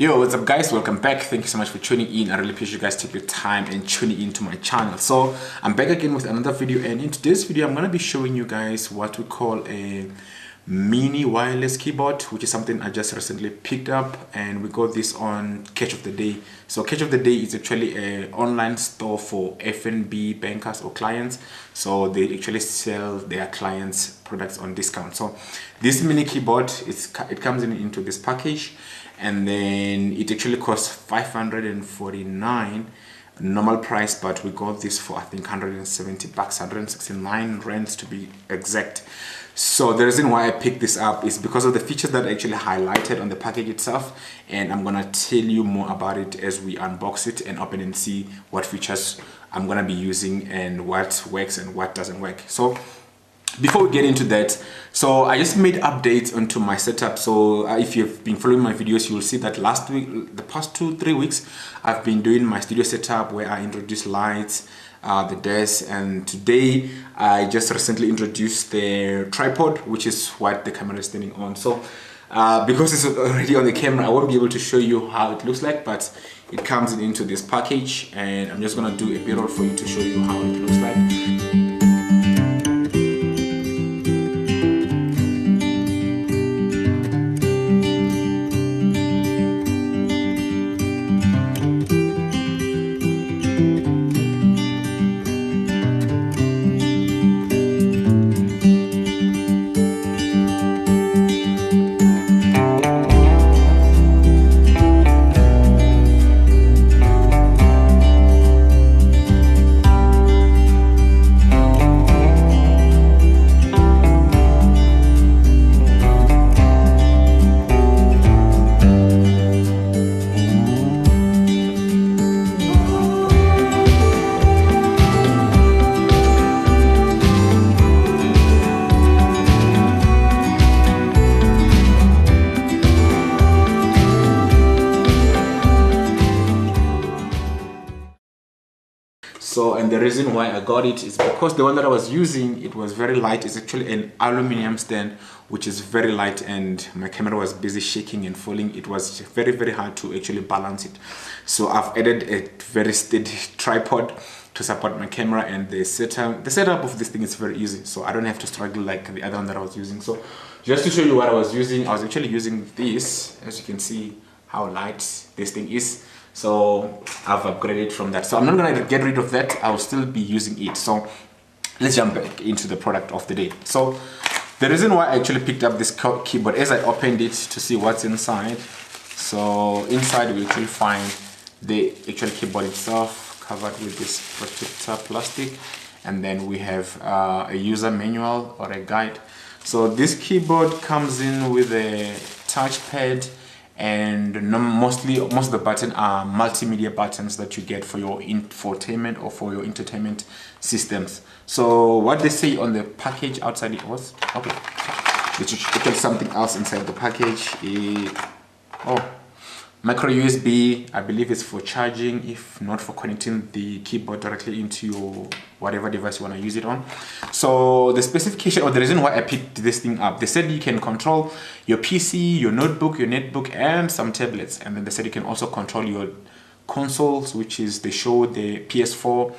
Yo, what's up guys? Welcome back. Thank you so much for tuning in. I really appreciate you guys take your time and tuning into my channel. So I'm back again with another video, and in today's video I'm going to be showing you guys what we call a mini wireless keyboard, which is something I just recently picked up, and we got this on Catch of the Day. So Catch of the Day is actually an online store for F&B bankers or clients, so they actually sell their clients products on discount. So this mini keyboard, it comes into this package, and then it actually costs 549 normal price, but we got this for I think 170 bucks, 169 rands to be exact. So the reason why I picked this up is because of the features that are actually highlighted on the package itself, and I'm gonna tell you more about it as we unbox it and open and see what features I'm gonna be using and what works and what doesn't work. So before we get into that, so I just made updates onto my setup. So if you've been following my videos, you will see that last week, the past 2-3 weeks, I've been doing my studio setup where I introduced lights, the desk, and today I just recently introduced the tripod, which is what the camera is standing on. So because it's already on the camera, I won't be able to show you how it looks like, but it comes into this package, and I'm just gonna do a B-roll for you to show you how it looks like. So, and the reason why I got it is because the one that I was using, it was very light. It's actually an aluminum stand, which is very light, and my camera was busy shaking and falling. It was very hard to actually balance it. So I've added a very steady tripod to support my camera, and the setup of this thing is very easy. So I don't have to struggle like the other one that I was using. So just to show you what I was using, I was actually using this, as you can see how light this thing is. So I've upgraded from that. So I'm not gonna get rid of that. I'll still be using it. So let's jump back into the product of the day. So the reason why I actually picked up this keyboard, as I opened it to see what's inside. So inside we actually find the actual keyboard itself covered with this protector plastic, and then we have a user manual or a guide. So this keyboard comes in with a touchpad, and most of the buttons are multimedia buttons that you get for your infotainment or for your entertainment systems. So what they say on the package outside, it was okay. There's something else inside the package. Micro USB, I believe it's for charging, if not for connecting the keyboard directly into your whatever device you want to use it on. So the specification, or the reason why I picked this thing up, they said you can control your PC, your notebook, your netbook, and some tablets. And then they said you can also control your consoles, which is they show the PS4,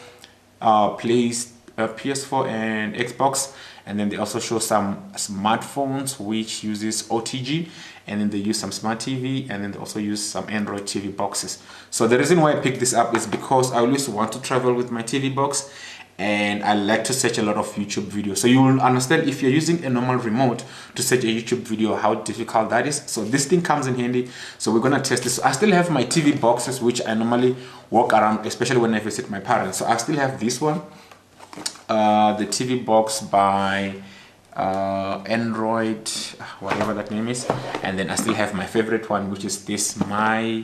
PS4 and Xbox. And then they also show some smartphones which uses OTG, and then they use some smart TV, and then they also use some Android TV boxes. So the reason why I picked this up is because I always want to travel with my TV box, and I like to search a lot of YouTube videos. So you will understand if you're using a normal remote to search a YouTube video how difficult that is. So this thing comes in handy. So we're gonna test this. So I still have my TV boxes which I normally walk around, especially when I visit my parents. So I still have this one. The TV box by Android, whatever that name is, and then I still have my favorite one, which is this my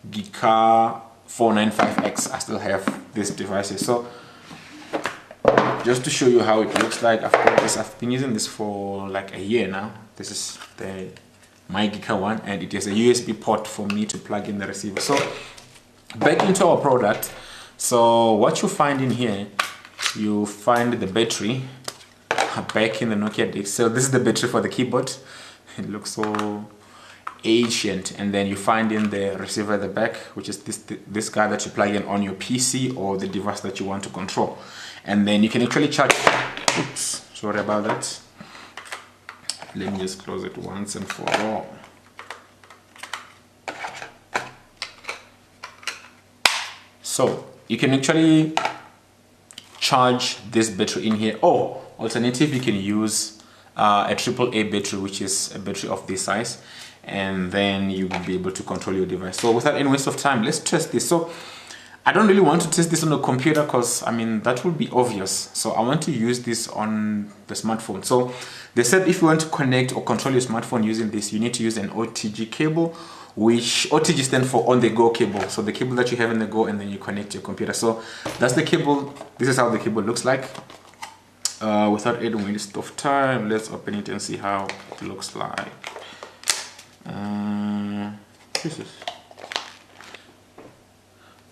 Geeka 495X. I still have these devices. So just to show you how it looks like, I've been using this for like a year now. This is the my Geeka one, and it is a USB port for me to plug in the receiver. So back into our product. So what you find in here, you find the battery back in the Nokia disc. So this is the battery for the keyboard. It looks so ancient, and then you find in the receiver at the back, which is this guy that you plug in on your PC or the device that you want to control. And then you can actually charge. Oops, sorry about that. Let me just close it once and for all. So you can actually charge this battery in here, or alternative you can use a AAA battery, which is a battery of this size, and then you will be able to control your device. So without any waste of time, let's test this. So I don't really want to test this on a computer because I mean that will be obvious. So I want to use this on the smartphone. So they said if you want to connect or control your smartphone using this, you need to use an OTG cable, which OTG stands for on the go cable. So the cable that you have in the go, and then you connect your computer. So that's the cable. This is how the cable looks like. Without any waste of time, let's open it and see how it looks like.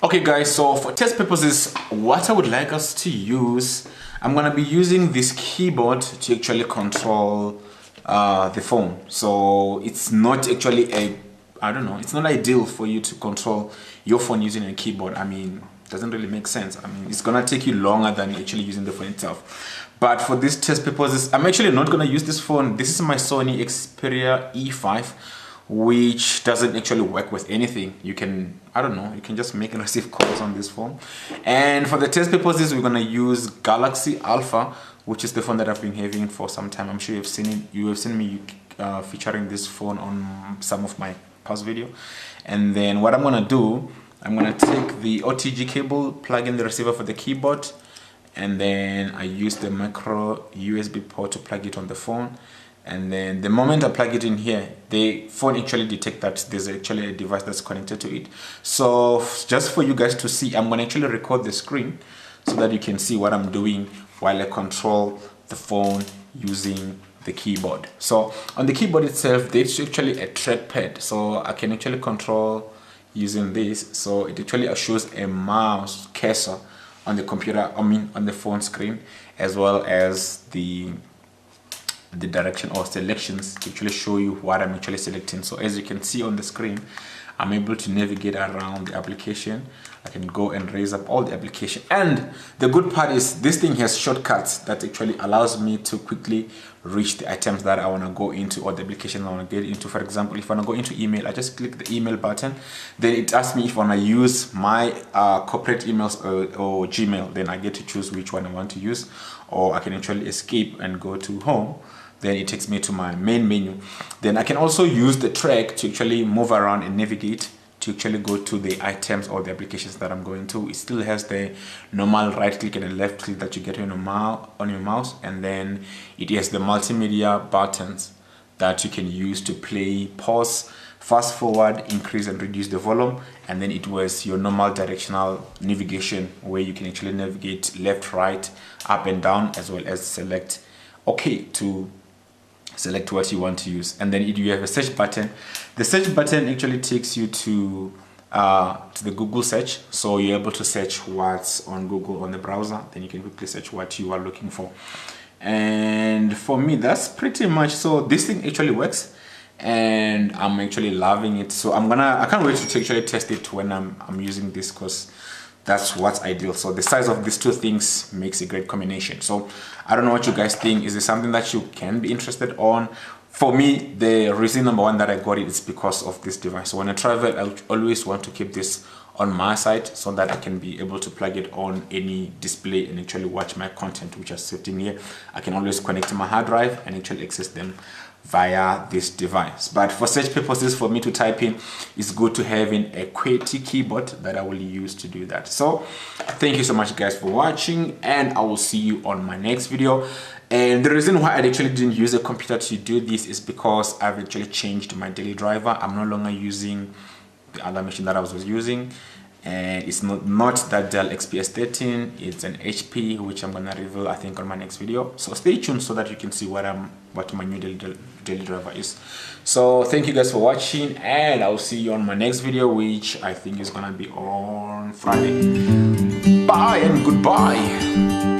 Okay guys, so for test purposes, what I would like us to use, I'm gonna be using this keyboard to actually control the phone. So it's not actually it's not ideal for you to control your phone using a keyboard. I mean, it doesn't really make sense. I mean, it's gonna take you longer than actually using the phone itself. But for this test purposes, I'm actually not gonna use this phone. This is my Sony Xperia E5, which doesn't actually work with anything. You can, you can just make and receive calls on this phone. And for the test purposes, we're gonna use Galaxy Alpha, which is the phone that I've been having for some time. I'm sure you've seen it. You have seen me featuring this phone on some of my past video. And then what I'm gonna do, I'm gonna take the OTG cable, plug in the receiver for the keyboard, and then I use the micro USB port to plug it on the phone. And then the moment I plug it in here, the phone actually detects that there's actually a device that's connected to it. So just for you guys to see, I'm going to actually record the screen so that you can see what I'm doing while I control the phone using the keyboard. So on the keyboard itself, there's actually a trackpad. So I can actually control using this. So it actually shows a mouse cursor on the computer, on the phone screen, as well as the direction or selections to actually show you what I'm actually selecting. So as you can see on the screen, I'm able to navigate around the application. I can go and raise up all the application. And the good part is this thing has shortcuts that actually allows me to quickly reach the items that I want to go into, or the application I want to get into. For example, if I want to go into email, I just click the email button. Then it asks me if I want to use my corporate emails or Gmail. Then I get to choose which one I want to use. Or I can actually escape and go to home. Then it takes me to my main menu. Then I can also use the track to actually move around and navigate to actually go to the items or the applications that I'm going to. It still has the normal right click and the left click that you get on your mouse, and then it has the multimedia buttons that you can use to play, pause, fast forward, increase and reduce the volume. And then it was your normal directional navigation where you can actually navigate left, right, up and down, as well as select OK to select what you want to use. And then you have a search button. The search button actually takes you to the Google search. So you're able to search what's on Google on the browser. Then you can quickly search what you are looking for. And for me, that's pretty much. So this thing actually works, and I'm actually loving it. So I can't wait to actually test it when I'm using this, because that's what's ideal. So the size of these two things makes a great combination. So I don't know what you guys think. Is it something that you can be interested on? For me, the reason number one that I got it is because of this device. So when I travel, I always want to keep this on my side so that I can be able to plug it on any display and actually watch my content, which is sitting here. I can always connect to my hard drive and actually access them via this device. But for such purposes, for me to type in, it's good to having a QWERTY keyboard that I will use to do that. So thank you so much guys for watching, and I will see you on my next video. And the reason why I actually didn't use a computer to do this is because I've actually changed my daily driver. I'm no longer using the other machine that I was using, and it's not that Dell XPS 13. It's an HP, which I'm gonna reveal I think on my next video. So stay tuned so that you can see what my new daily driver is. So thank you guys for watching, and I'll see you on my next video, which I think is gonna be on Friday. Bye and goodbye.